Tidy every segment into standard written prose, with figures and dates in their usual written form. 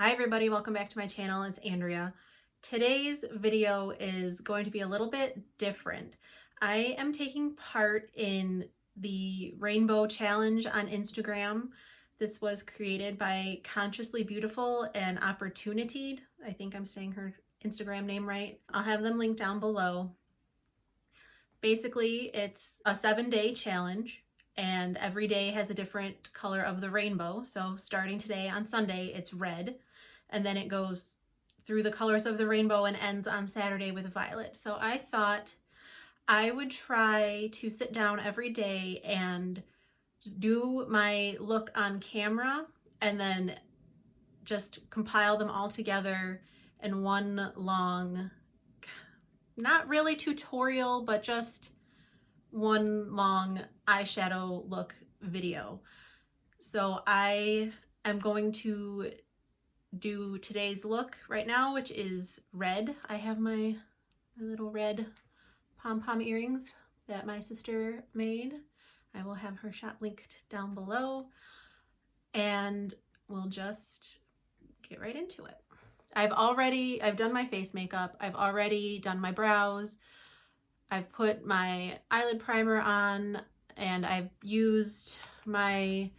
Hi everybody, welcome back to my channel. It's Andrea. Today's video is going to be a little bit different. I am taking part in the Rainbow Challenge on Instagram. This was created by Consciously Beautiful and Opportunityed. I think I'm saying her Instagram name right. I'll have them linked down below. Basically, it's a 7-day challenge and every day has a different color of the rainbow. So starting today on Sunday, it's red, and then it goes through the colors of the rainbow and ends on Saturday with violet. So I thought I would try to sit down every day and do my look on camera and then just compile them all together in one long, not really tutorial, but just one long eyeshadow look video. So I am going to do today's look right now, which is red. I have my little red pom-pom earrings that my sister made. I will have her shop linked down below, and we'll just get right into it. I've done my face makeup. I've already done my brows. I've put my eyelid primer on, and I've used my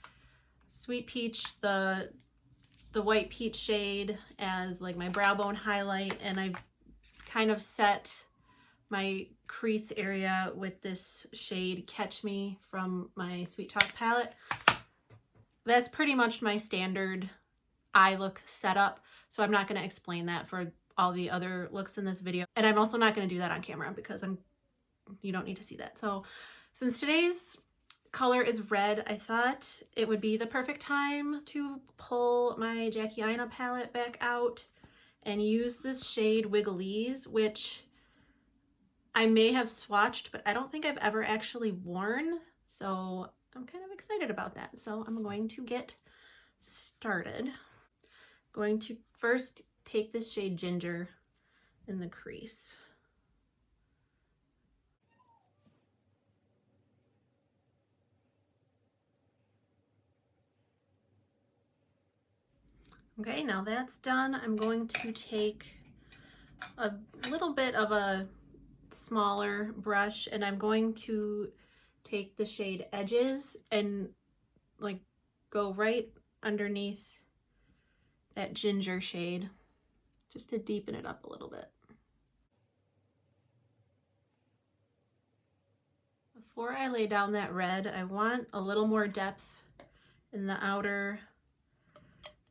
Sweet Peach, the white peach shade, as like my brow bone highlight, and I've kind of set my crease area with this shade Catch Me from my Sweet Talk palette. That's pretty much my standard eye look setup, so I'm not going to explain that for all the other looks in this video, and I'm also not going to do that on camera because you don't need to see that. So since today's color is red, I thought it would be the perfect time to pull my Jackie Aina palette back out and use this shade Wiggley's, which I may have swatched, but I don't think I've ever actually worn. So I'm kind of excited about that. So I'm going to get started. I'm going to first take this shade Ginger in the crease. Okay, now that's done, I'm going to take a little bit of a smaller brush and I'm going to take the shade Edges and like go right underneath that ginger shade just to deepen it up a little bit. Before I lay down that red, I want a little more depth in the outer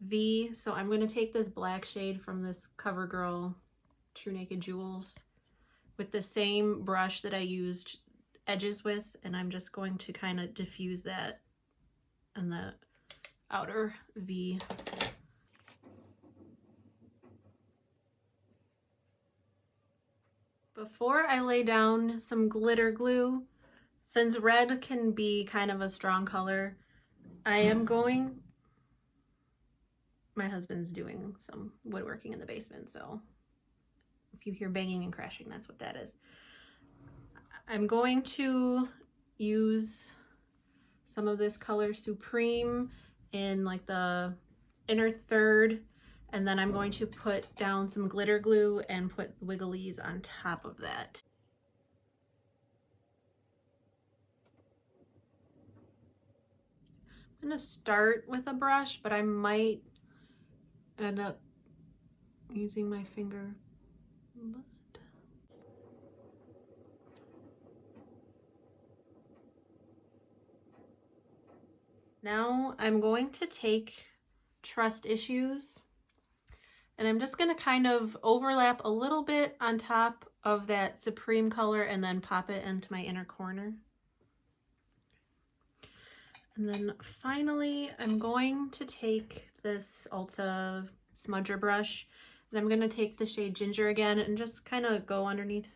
V, so I'm going to take this black shade from this CoverGirl True Naked Jewels with the same brush that I used Edges with, and I'm just going to kind of diffuse that in the outer V. Before I lay down some glitter glue, since red can be kind of a strong color, my husband's doing some woodworking in the basement, so if you hear banging and crashing, that's what that is. I'm going to use some of this color Supreme in like the inner third, and then I'm going to put down some glitter glue and put Wiggley's on top of that. I'm going to start with a brush, but I might end up using my finger. Now I'm going to take Trust Issues, and I'm just going to kind of overlap a little bit on top of that Supreme color and then pop it into my inner corner. And then finally, I'm going to take this Ulta smudger brush, and I'm going to take the shade Ginger again and just kind of go underneath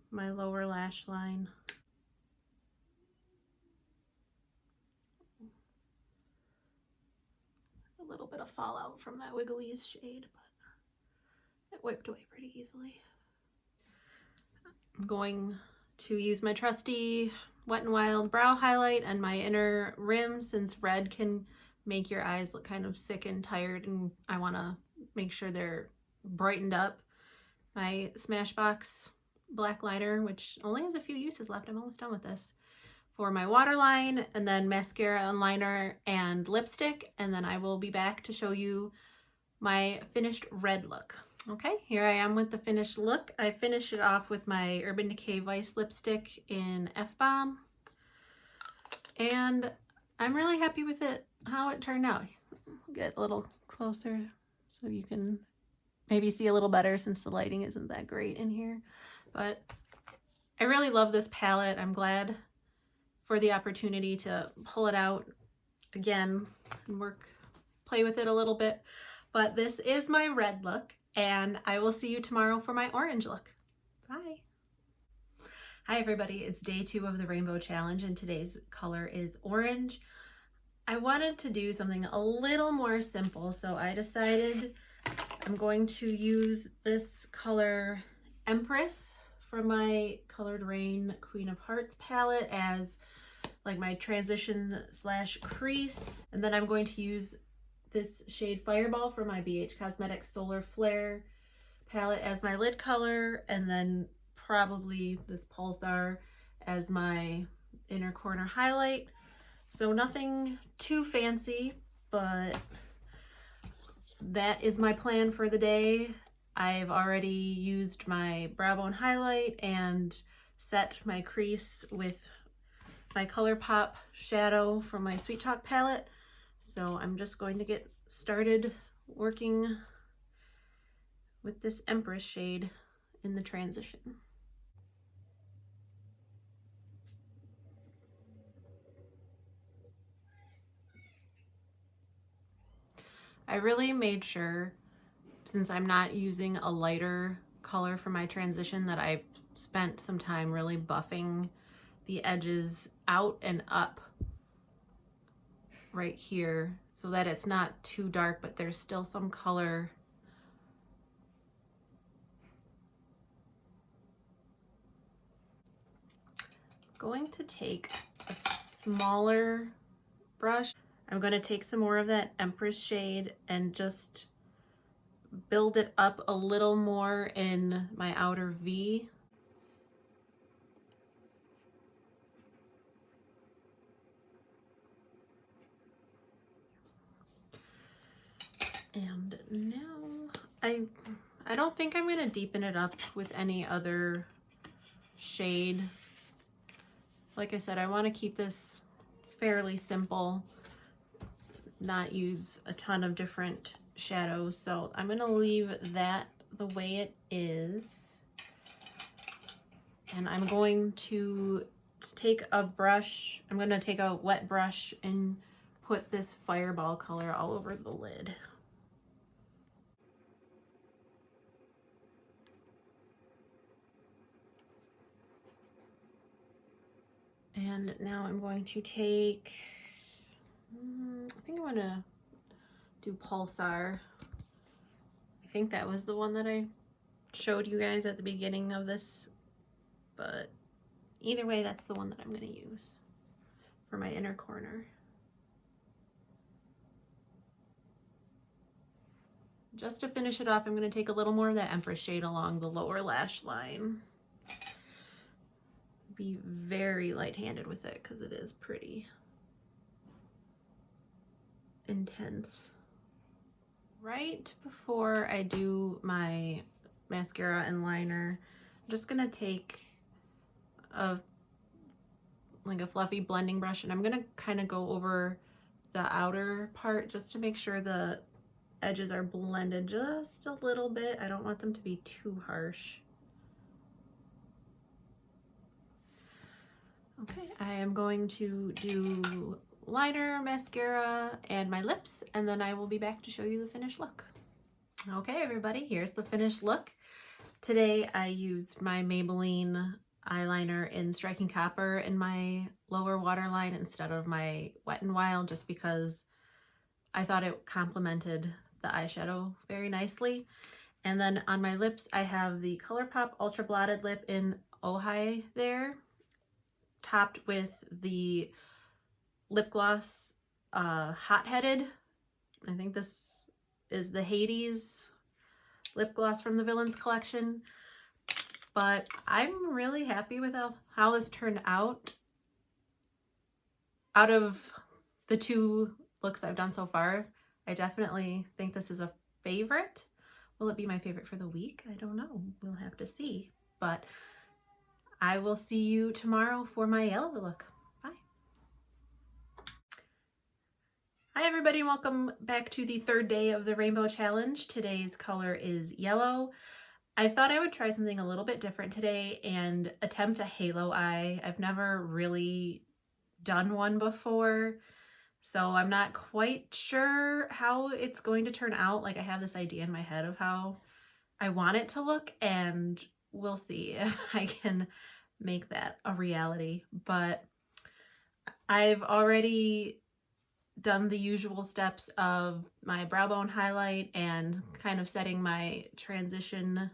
my lower lash line. A little bit of fallout from that Wiggley's shade, but it wiped away pretty easily. I'm going to use my trusty Wet n Wild brow highlight and my inner rim, since red can make your eyes look kind of sick and tired, and I want to make sure they're brightened up. My Smashbox black liner, which only has a few uses left. I'm almost done with this. For my waterline, and then mascara and liner and lipstick, and then I will be back to show you my finished red look. Okay, here I am with the finished look. I finished it off with my Urban Decay Vice lipstick in F-Bomb, and I'm really happy with it, how it turned out. Get a little closer so you can maybe see a little better since the lighting isn't that great in here. But I really love this palette. I'm glad for the opportunity to pull it out again and play with it a little bit. But this is my red look, and I will see you tomorrow for my orange look. Bye. Hi everybody, it's day 2 of the Rainbow Challenge, and today's color is orange. I wanted to do something a little more simple, so I decided I'm going to use this color Empress from my Colored Rain Queen of Hearts palette as like my transition / crease, and then I'm going to use this shade Fireball from my BH Cosmetics Solar Flare palette as my lid color, and then probably this Pulsar as my inner corner highlight. So nothing too fancy, but that is my plan for the day. I've already used my brow bone highlight and set my crease with my ColourPop shadow from my Sweet Talk palette. So I'm just going to get started working with this Empress shade in the transition. I really made sure, since I'm not using a lighter color for my transition, that I spent some time really buffing the edges out and up right here so that it's not too dark, but there's still some color. Going to take a smaller brush. I'm going to take some more of that Empress shade and just build it up a little more in my outer V. And now I don't think I'm going to deepen it up with any other shade. Like I said, I want to keep this fairly simple, not use a ton of different shadows. So I'm going to leave that the way it is. And I'm going to take a brush, I'm going to take a wet brush and put this Fireball color all over the lid. And now I'm going to take, I think I want to do Pulsar. I think that was the one that I showed you guys at the beginning of this, but either way, that's the one that I'm going to use for my inner corner. Just to finish it off, I'm going to take a little more of that Empress shade along the lower lash line. Be very light-handed with it because it is pretty intense. Right before I do my mascara and liner, I'm just gonna take a fluffy blending brush, and I'm gonna kind of go over the outer part just to make sure the edges are blended just a little bit. I don't want them to be too harsh. Okay, I am going to do liner, mascara, and my lips, and then I will be back to show you the finished look. Okay, everybody, here's the finished look. Today I used my Maybelline eyeliner in Striking Copper in my lower waterline instead of my Wet n Wild, just because I thought it complemented the eyeshadow very nicely. And then on my lips, I have the ColourPop Ultra Blotted Lip in Ojai there, topped with the lip gloss Hot Headed. I think this is the Hades lip gloss from the Villains collection. But I'm really happy with how this turned out. Out of the two looks I've done so far, I definitely think this is a favorite. Will it be my favorite for the week? I don't know. We'll have to see. But I will see you tomorrow for my yellow look. Bye. Hi everybody, welcome back to the third day of the Rainbow Challenge. Today's color is yellow. I thought I would try something a little bit different today and attempt a halo eye. I've never really done one before, so I'm not quite sure how it's going to turn out. Like, I have this idea in my head of how I want it to look, and we'll see if I can make that a reality. But I've already done the usual steps of my brow bone highlight and kind of setting my transition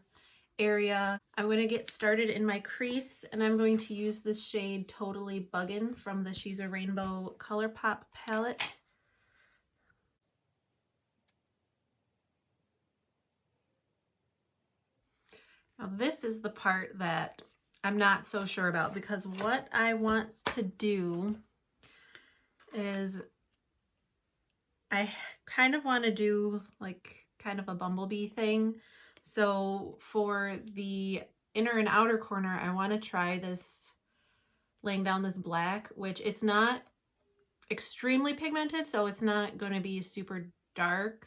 area. I'm going to get started in my crease, and I'm going to use this shade Totally Buggin' from the She's a Rainbow ColourPop palette. Now this is the part that I'm not so sure about, because what I want to do is I kind of want to do like kind of a bumblebee thing. So for the inner and outer corner, I want to try this, laying down this black, which it's not extremely pigmented, so it's not going to be super dark,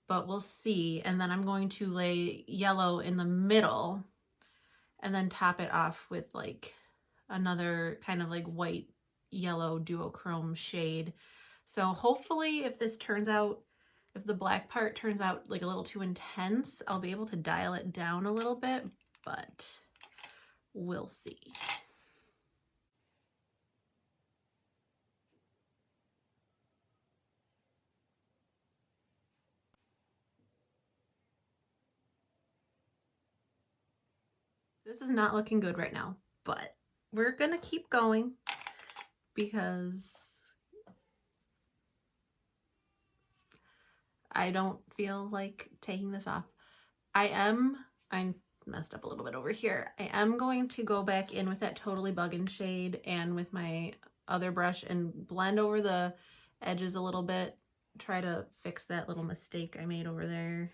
but we'll see. And then I'm going to lay yellow in the middle and then top it off with like another kind of like white yellow duochrome shade. So hopefully if this turns out, if the black part turns out like a little too intense, I'll be able to dial it down a little bit, but we'll see. This is not looking good right now, but we're gonna keep going because I don't feel like taking this off. I messed up a little bit over here. I am going to go back in with that Totally Buggin' shade and with my other brush and blend over the edges a little bit. Try to fix that little mistake I made over there.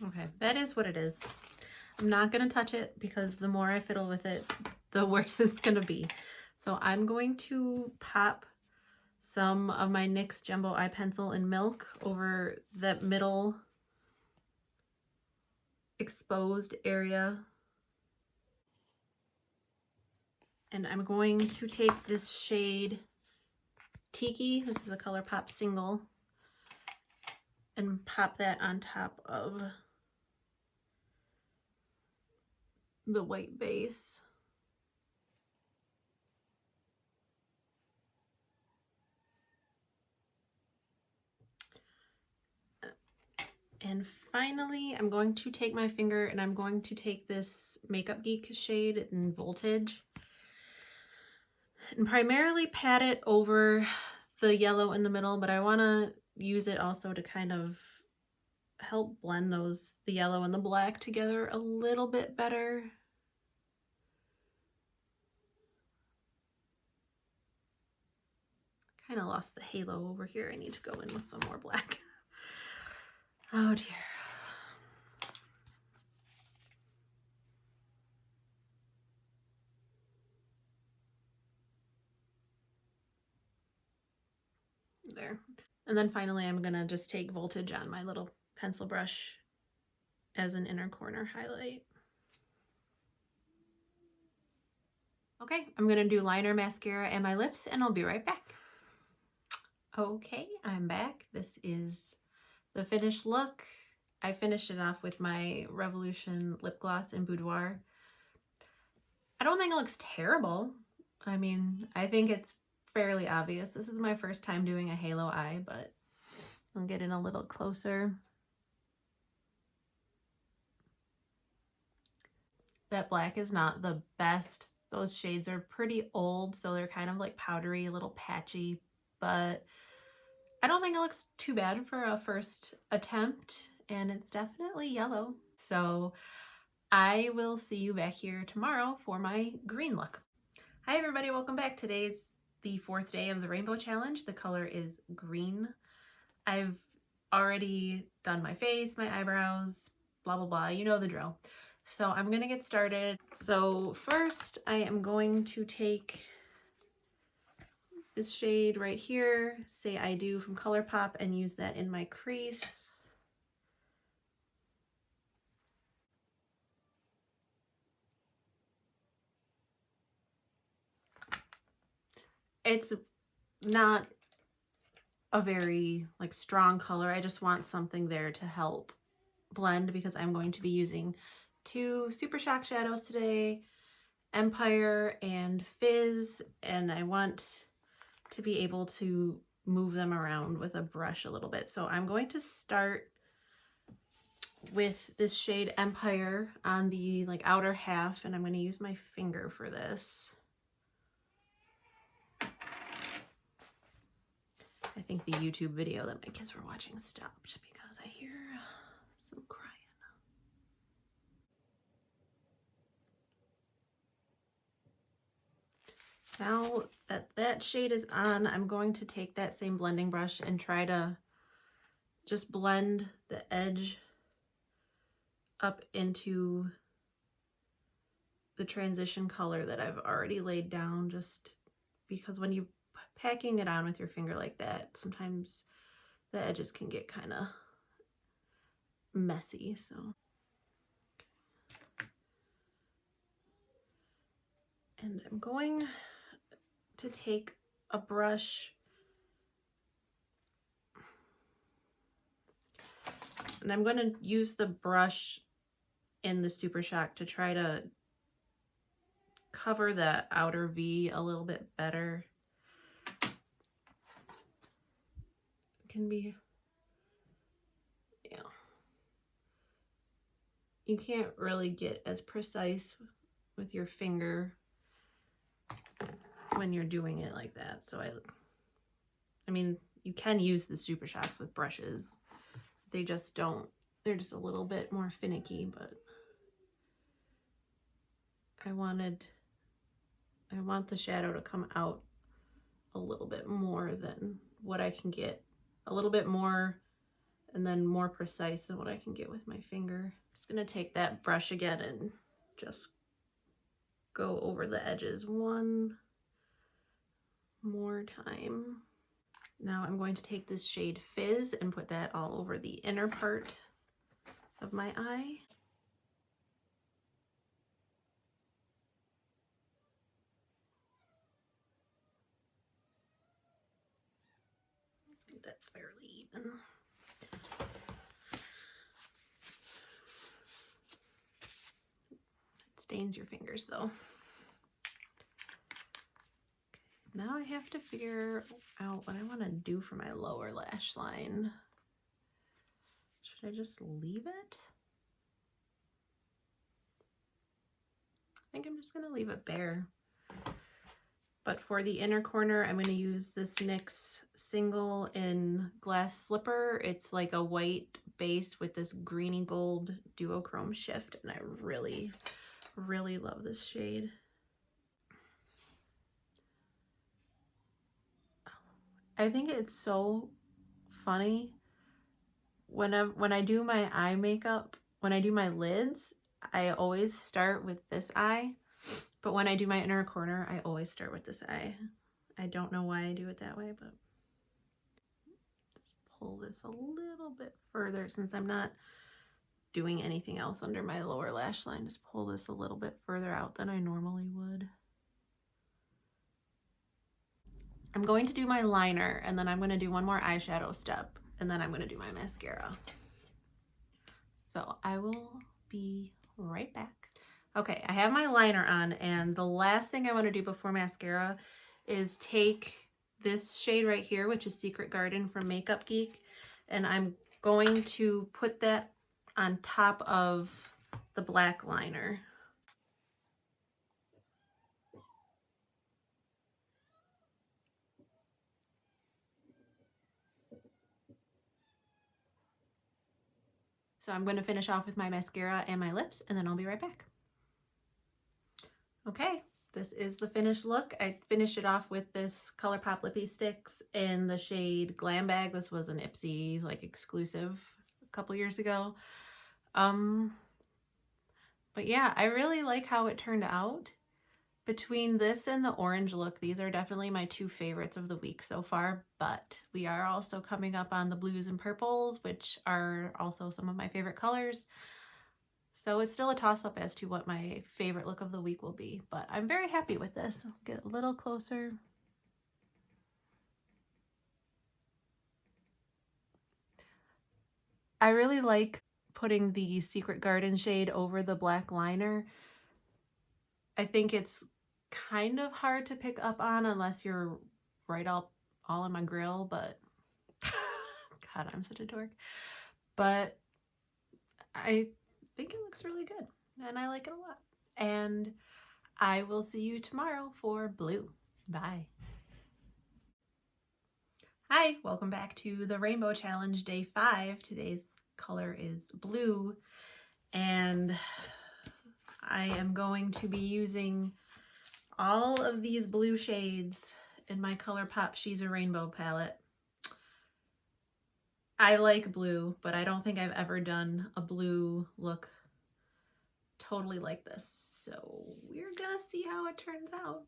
Okay, that is what it is. I'm not going to touch it because the more I fiddle with it, the worse it's going to be. So I'm going to pop some of my NYX Jumbo Eye Pencil in Milk over that middle exposed area. And I'm going to take this shade Tiki, this is a ColourPop single, and pop that on top of the white base. And finally, I'm going to take my finger and I'm going to take this Makeup Geek shade in Voltage and primarily pat it over the yellow in the middle, but I want to use it also to kind of help blend the yellow and the black together a little bit better. Kind of lost the halo over here. I need to go in with some more black. Oh dear. There. And then finally I'm gonna just take Voltage on my little pencil brush as an inner corner highlight. Okay, I'm gonna do liner, mascara, and my lips, and I'll be right back. Okay, I'm back. This is the finished look. I finished it off with my Revolution lip gloss in Boudoir. I don't think it looks terrible. I mean, I think it's fairly obvious. This is my first time doing a halo eye, but I'll get in a little closer. That black is not the best Those shades are pretty old, so they're kind of like powdery, a little patchy, but I don't think it looks too bad for a first attempt, and it's definitely yellow. So I will see you back here tomorrow for my green look. Hi everybody, welcome back. Today's the 4th day of the rainbow challenge. The color is green. I've already done my face, my eyebrows, blah, blah, blah. You know the drill. So I'm gonna get started. So first I am going to take this shade right here, Say I Do from ColourPop, and use that in my crease. It's not a very like strong color. I just want something there to help blend because I'm going to be using 2 Super Shock shadows today, Empire and Fizz, and I want to be able to move them around with a brush a little bit. So I'm going to start with this shade Empire on the like outer half, and I'm going to use my finger for this. I think the YouTube video that my kids were watching stopped because I hear some crying. Now that that shade is on, I'm going to take that same blending brush and try to just blend the edge up into the transition color that I've already laid down, just because when you packing it on with your finger like that, sometimes the edges can get kind of messy. So and I'm going to take a brush and I'm going to use the brush in the Super Shock to try to cover the outer V a little bit better. It can be, yeah, you can't really get as precise with your finger when you're doing it like that. So I mean, you can use the Super Shocks with brushes. They just don't, they're just a little bit more finicky, but I want the shadow to come out a little bit more than what I can get, a little bit more and then more precise than what I can get with my finger. Just gonna take that brush again and just go over the edges one more time. Now I'm going to take this shade Fizz and put that all over the inner part of my eye. That's fairly even. It stains your fingers though. Now I have to figure out what I want to do for my lower lash line. Should I just leave it? I think I'm just going to leave it bare. But for the inner corner, I'm going to use this NYX single in Glass Slipper. It's like a white base with this greeny gold duochrome shift, and I really, really love this shade. I think it's so funny when I do my eye makeup, when I do my lids, I always start with this eye, but when I do my inner corner, I always start with this eye. I don't know why I do it that way, but just pull this a little bit further since I'm not doing anything else under my lower lash line. Just pull this a little bit further out than I normally would. I'm going to do my liner, and then I'm going to do one more eyeshadow step, and then I'm going to do my mascara. So I will be right back. Okay, I have my liner on, and the last thing I want to do before mascara is take this shade right here, which is Secret Garden from Makeup Geek, and I'm going to put that on top of the black liner. So I'm going to finish off with my mascara and my lips, and then I'll be right back. Okay, this is the finished look. I finished it off with this ColourPop Lippie Sticks in the shade Glam Bag. This was an Ipsy like exclusive a couple years ago. But yeah, I really like how it turned out. Between this and the orange look, these are definitely my two favorites of the week so far, but we are also coming up on the blues and purples, which are also some of my favorite colors. So it's still a toss-up as to what my favorite look of the week will be, but I'm very happy with this. I'll get a little closer. I really like putting the Secret Garden shade over the black liner. I think it's kind of hard to pick up on unless you're right all on my grill, but God, I'm such a dork. But I think it looks really good and I like it a lot. And I will see you tomorrow for blue. Bye. Hi, welcome back to the Rainbow Challenge Day 5. Today's color is blue, and I am going to be using all of these blue shades in my ColourPop She's a Rainbow palette. I like blue, but I don't think I've ever done a blue look totally like this. So we're gonna see how it turns out.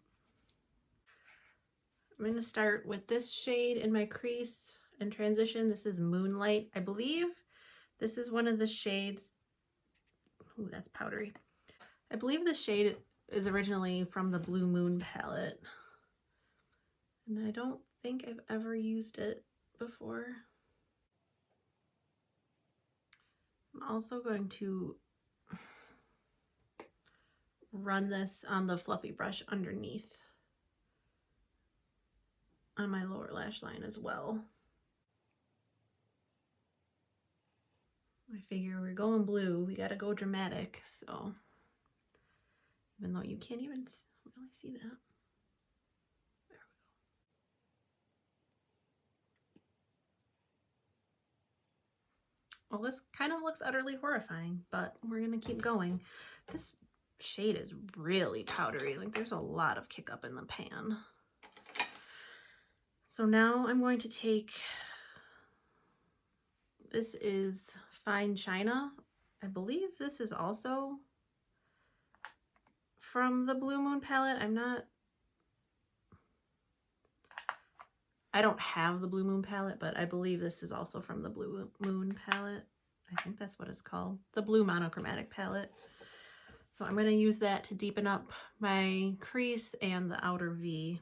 I'm gonna start with this shade in my crease and transition. This is Moonlight. I believe this is one of the shades. Ooh, that's powdery. I believe this shade is originally from the Blue Moon palette. And I don't think I've ever used it before. I'm also going to run this on the fluffy brush underneath on my lower lash line as well. I figure we're going blue, we gotta go dramatic, so even though you can't even really see that. There we go. Well, this kind of looks utterly horrifying, but we're gonna keep going. This shade is really powdery, like there's a lot of kick up in the pan. So now I'm going to take, this is Fine China. I believe this is also from the Blue Moon palette. I don't have the Blue Moon palette, but I believe this is also from the Blue Moon palette. I think that's what it's called, the Blue Monochromatic palette. So I'm going to use that to deepen up my crease and the outer V.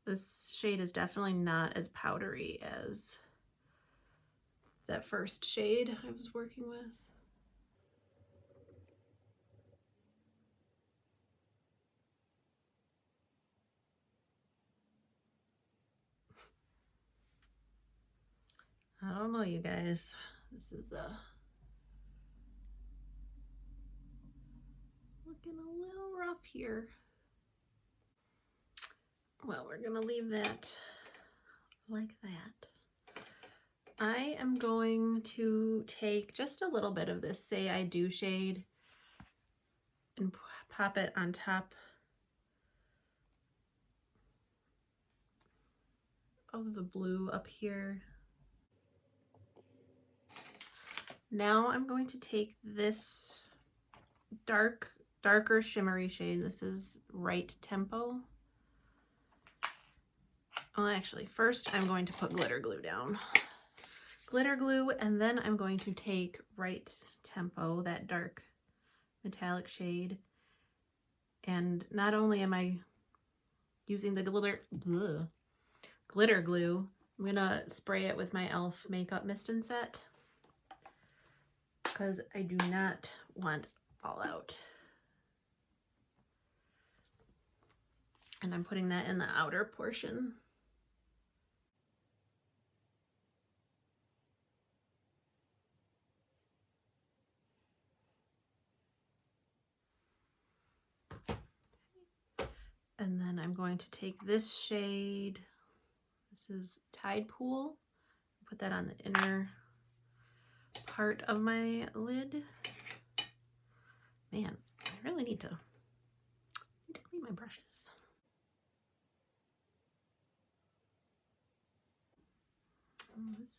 This shade is definitely not as powdery as that first shade I was working with. I don't know, you guys. This is looking a little rough here. Well, we're gonna leave that like that. I am going to take just a little bit of this Say I Do shade and pop it on top of the blue up here. Now I'm going to take this darker shimmery shade. This is Right Tempo. Well, actually, first I'm going to put glitter glue down. Glitter glue, and then I'm going to take Right Tempo, that dark metallic shade. And not only am I using the glitter glue, I'm gonna spray it with my e.l.f. makeup mist and set, because I do not want fallout. And I'm putting that in the outer portion. And then I'm going to take this shade, this is Tide Pool, put that on the inner part of my lid. Man, I really need to clean my brushes. This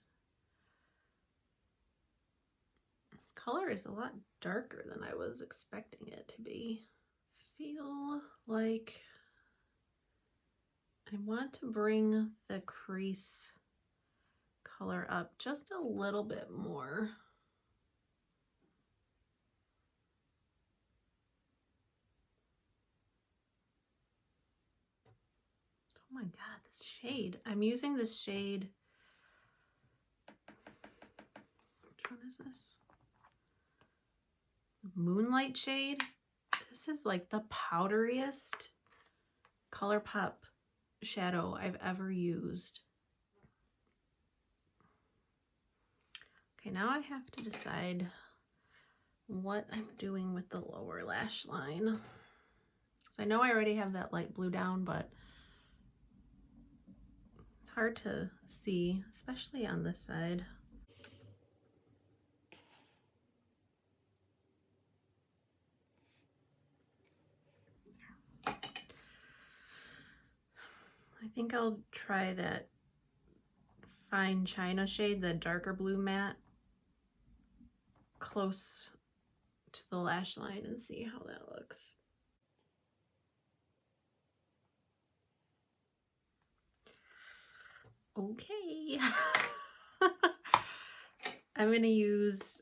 color is a lot darker than I was expecting it to be. I feel like I want to bring the crease color up just a little bit more. Oh my God, this shade. I'm using this shade. Which one is this? Moonlight shade. This is like the powderiest ColourPop shadow I've ever used. Okay, now I have to decide what I'm doing with the lower lash line. I know I already have that light blue down, but it's hard to see, especially on this side. I think I'll try that Fine China shade, the darker blue matte, close to the lash line and see how that looks. Okay. I'm gonna use,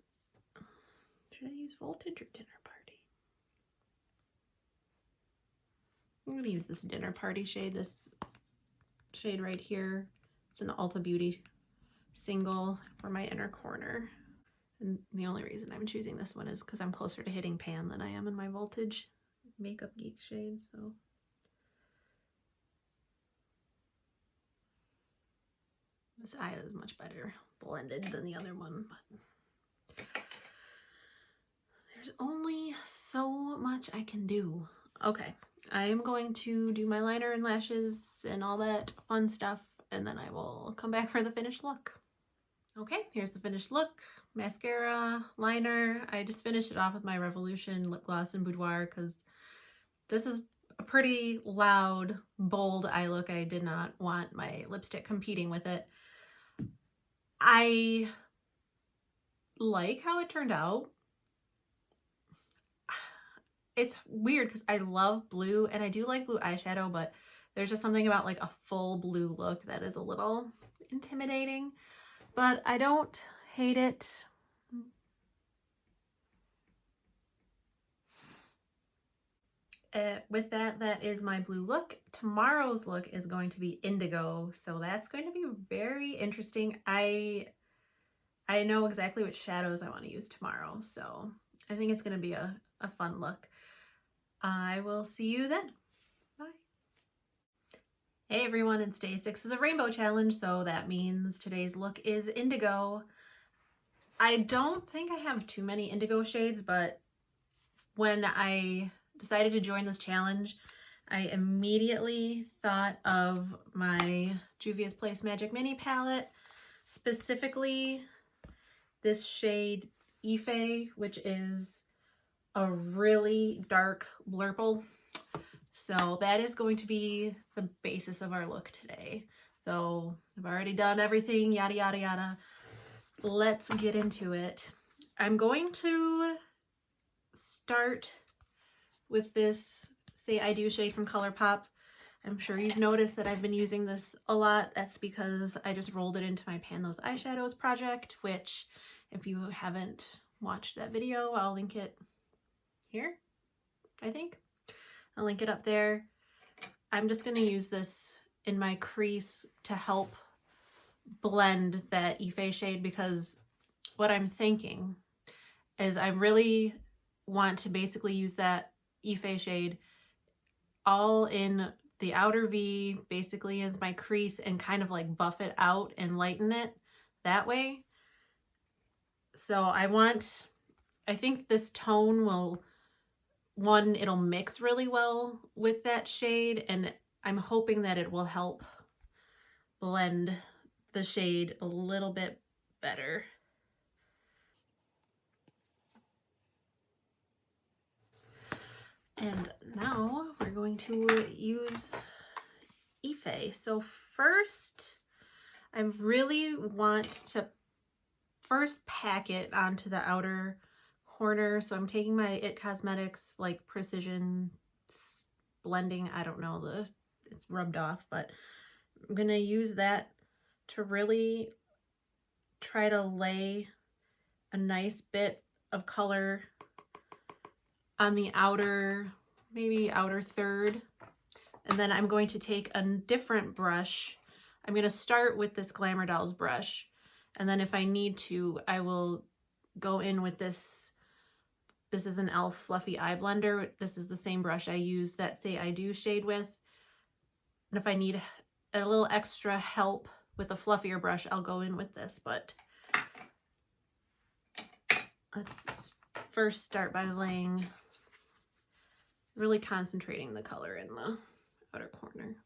should I use Voltage or Dinner Party? I'm gonna use this Dinner Party shade, this shade right here. It's an Ulta Beauty single for my inner corner. And the only reason I'm choosing this one is because I'm closer to hitting pan than I am in my Voltage Makeup Geek shade, so. This eye is much better blended than the other one, but there's only so much I can do. Okay, I am going to do my liner and lashes and all that fun stuff, and then I will come back for the finished look. Okay, here's the finished look. Mascara, liner. I just finished it off with my Revolution lip gloss in Boudoir because this is a pretty loud, bold eye look. I did not want my lipstick competing with it. I like how it turned out. It's weird because I love blue and I do like blue eyeshadow, but there's just something about like a full blue look that is a little intimidating, but I don't hate it. With that, that is my blue look. Tomorrow's look is going to be indigo, so that's going to be very interesting. I know exactly which shadows I want to use tomorrow, so I think it's going to be a fun look. I will see you then. Bye. Hey everyone, it's day 6 of the Rainbow Challenge, so that means today's look is indigo. I don't think I have too many indigo shades, but when I decided to join this challenge, I immediately thought of my Juvia's Place Magic Mini palette, specifically this shade Ife, which is a really dark blurple. So that is going to be the basis of our look today. So I've already done everything, yada, yada, yada. Let's get into it. I'm going to start with this Say I Do shade from ColourPop. I'm sure you've noticed that I've been using this a lot. That's because I just rolled it into my Pan Those Eyeshadows project, which if you haven't watched that video, I'll link it here, I think. I'll link it up there. I'm just going to use this in my crease to help blend that Ife shade, because what I'm thinking is I really want to basically use that Ife shade all in the outer V, basically in my crease, and kind of like buff it out and lighten it that way. So I think this tone will, one, it'll mix really well with that shade, and I'm hoping that it will help blend the shade a little bit better. And now we're going to use Ife. So first, I really want to first pack it onto the outer corner. So I'm taking my It Cosmetics like precision blending. I don't know, it's rubbed off, but I'm gonna use that to really try to lay a nice bit of color on the outer, maybe outer third. And then I'm going to take a different brush. I'm going to start with this Glamour Dolls brush. And then if I need to, I will go in with this. This is an e.l.f. Fluffy Eye Blender. This is the same brush I use that Say I Do shade with. And if I need a little extra help with a fluffier brush, I'll go in with this. But let's first start by laying, really concentrating the color in the outer corner.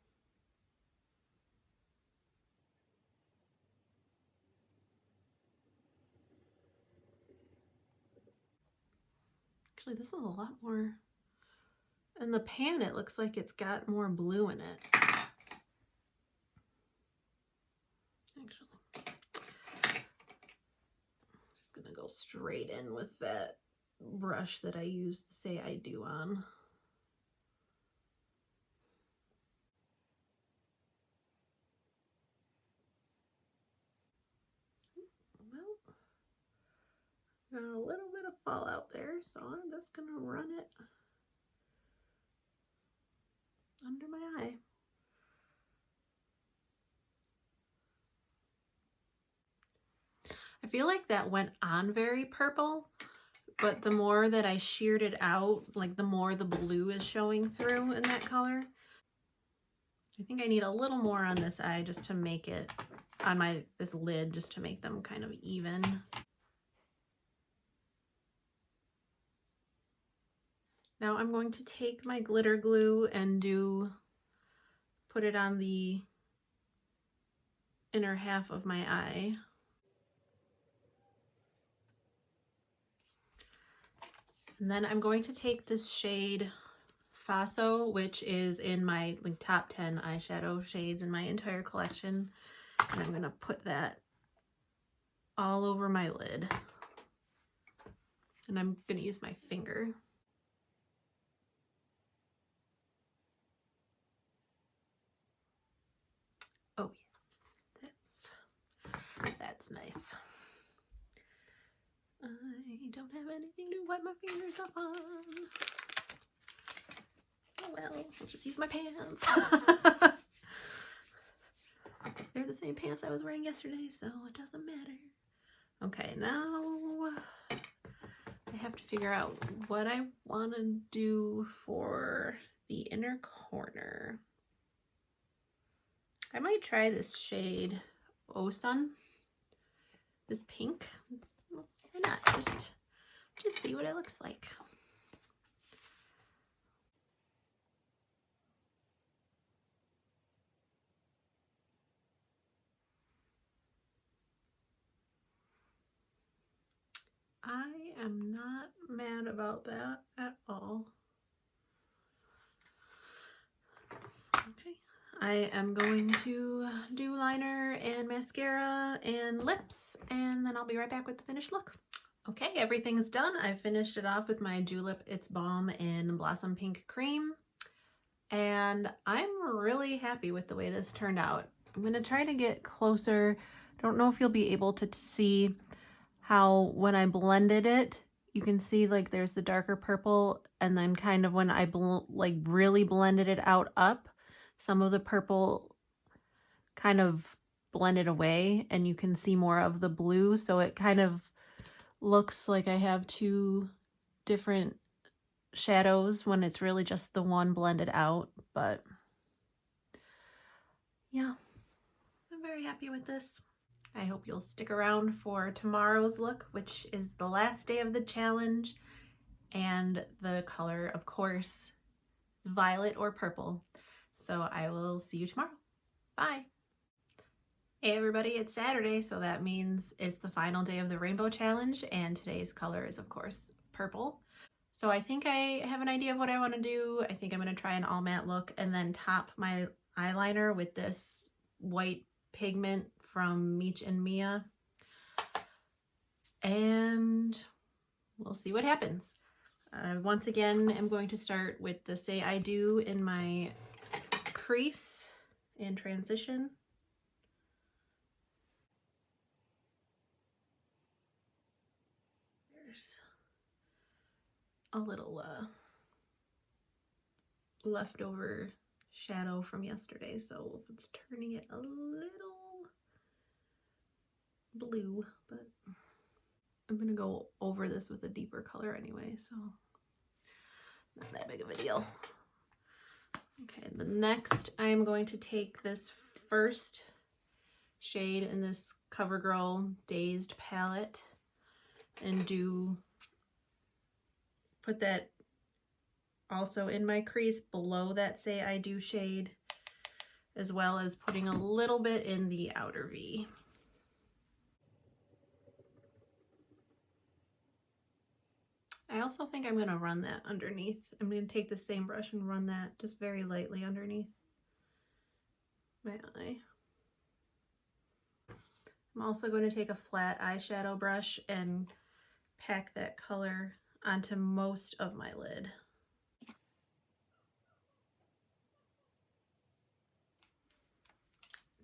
Actually, this is a lot more. In the pan, it looks like it's got more blue in it. Actually, I'm just gonna go straight in with that brush that I used to Say I Do on. Well, got a little bit of fallout there, so I'm just gonna run it under my eye. I feel like that went on very purple, but the more that I sheared it out, like the more the blue is showing through in that color. I think I need a little more on this eye just to make it, on this lid, just to make them kind of even. Now I'm going to take my glitter glue and put it on the inner half of my eye. And then I'm going to take this shade Faso, which is in my top 10 eyeshadow shades in my entire collection. And I'm gonna put that all over my lid. And I'm gonna use my finger. Oh yeah, that's nice. I don't have anything to wipe my fingers up on. Oh well, I'll just use my pants. They're the same pants I was wearing yesterday, so it doesn't matter. Okay, now I have to figure out what I want to do for the inner corner. I might try this shade Oh Sun, this pink. Why not? Just see what it looks like. I am not mad about that at all. Okay, I am going to do liner and mascara and lips, and then I'll be right back with the finished look. Okay, everything's done. I finished it off with my Julep It's Balm in Blossom Pink Cream, and I'm really happy with the way this turned out. I'm going to try to get closer. I don't know if you'll be able to see how when I blended it, you can see like there's the darker purple, and then kind of when I like really blended it out up, some of the purple kind of blended away and you can see more of the blue. So it kind of looks like I have two different shadows when it's really just the one blended out. But yeah, I'm very happy with this. I hope you'll stick around for tomorrow's look, which is the last day of the challenge, and the color, of course, is violet or purple. So I will see you tomorrow. Bye. Hey everybody, it's Saturday, so that means it's the final day of the rainbow challenge, and today's color is, of course, purple. So I think I have an idea of what I want to do. I think I'm going to try an all matte look and then top my eyeliner with this white pigment from Meech and Mia. And we'll see what happens. Once again, I'm going to start with the Say I Do in my crease and transition. There's a little leftover shadow from yesterday, so it's turning it a little blue, but I'm gonna go over this with a deeper color anyway, so not that big of a deal. Okay, the next I'm going to take this first shade in this CoverGirl Dazed palette and put that also in my crease below that Say I Do shade, as well as putting a little bit in the outer V. I also think I'm going to run that underneath. I'm going to take the same brush and run that just very lightly underneath my eye. I'm also going to take a flat eyeshadow brush and pack that color onto most of my lid.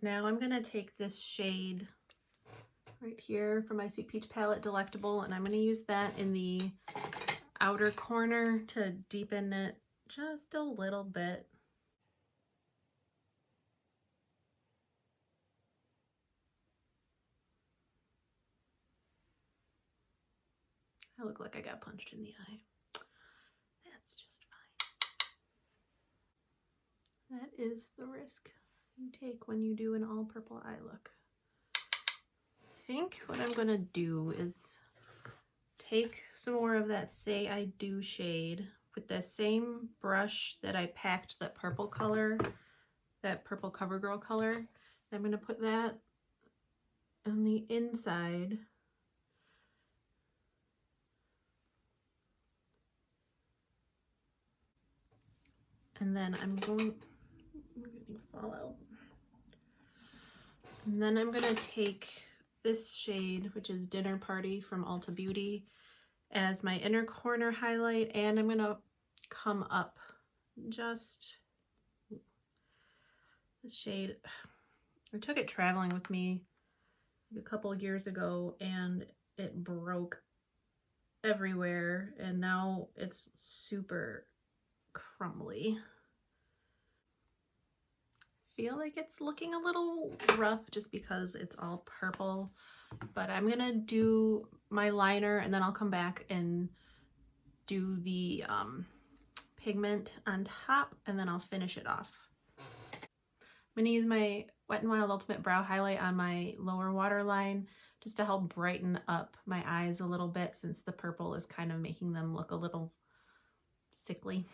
Now I'm going to take this shade right here from my Sweet Peach palette, Delectable, and I'm going to use that in the outer corner to deepen it just a little bit. I look like I got punched in the eye. That's just fine. That is the risk you take when you do an all purple eye look. I think what I'm gonna do is take some more of that Say I Do shade with the same brush that I packed that purple color, that purple CoverGirl color. I'm gonna put that on the inside. And then I'm going to fall out. And then I'm gonna take this shade, which is Dinner Party from Ulta Beauty, as my inner corner highlight, and I'm gonna come up just the shade. I took it traveling with me a couple years ago and it broke everywhere, and now it's super crumbly. Feel like it's looking a little rough just because it's all purple, but I'm gonna do my liner and then I'll come back and do the pigment on top, and then I'll finish it off. I'm gonna use my Wet n Wild Ultimate Brow Highlight on my lower waterline just to help brighten up my eyes a little bit, since the purple is kind of making them look a little sickly.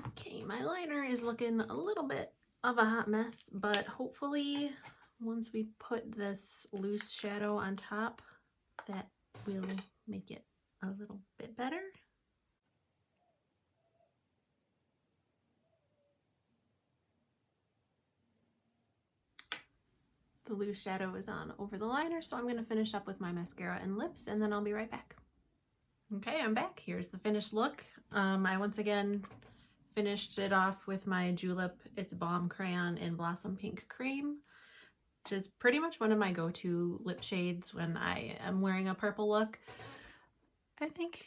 Okay, my liner is looking a little bit of a hot mess, but hopefully once we put this loose shadow on top, that will make it a little bit better. The loose shadow is on over the liner, so I'm going to finish up with my mascara and lips, and then I'll be right back. Okay, I'm back. Here's the finished look. I once again finished it off with my Julep It's Balm Crayon in Blossom Pink Cream, which is pretty much one of my go-to lip shades when I am wearing a purple look. I think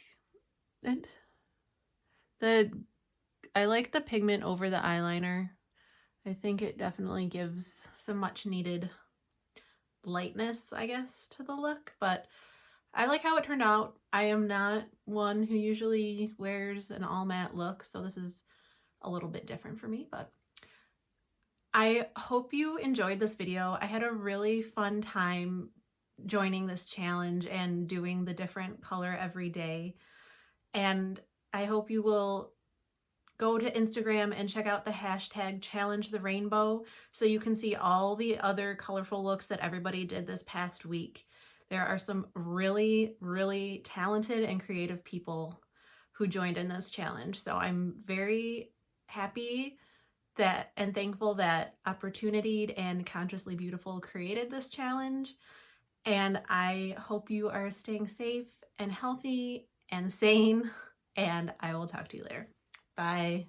I like the pigment over the eyeliner. I think it definitely gives some much needed lightness, I guess, to the look, but I like how it turned out. I am not one who usually wears an all matte look, so this is a little bit different for me, but I hope you enjoyed this video. I had a really fun time joining this challenge and doing the different color every day, and I hope you will go to Instagram and check out the hashtag #ChallengeTheRainbow so you can see all the other colorful looks that everybody did this past week. There are some really, really talented and creative people who joined in this challenge. So I'm very happy that and thankful that Opportunity and Consciously Beautiful created this challenge. And I hope you are staying safe and healthy and sane. And I will talk to you later. Bye.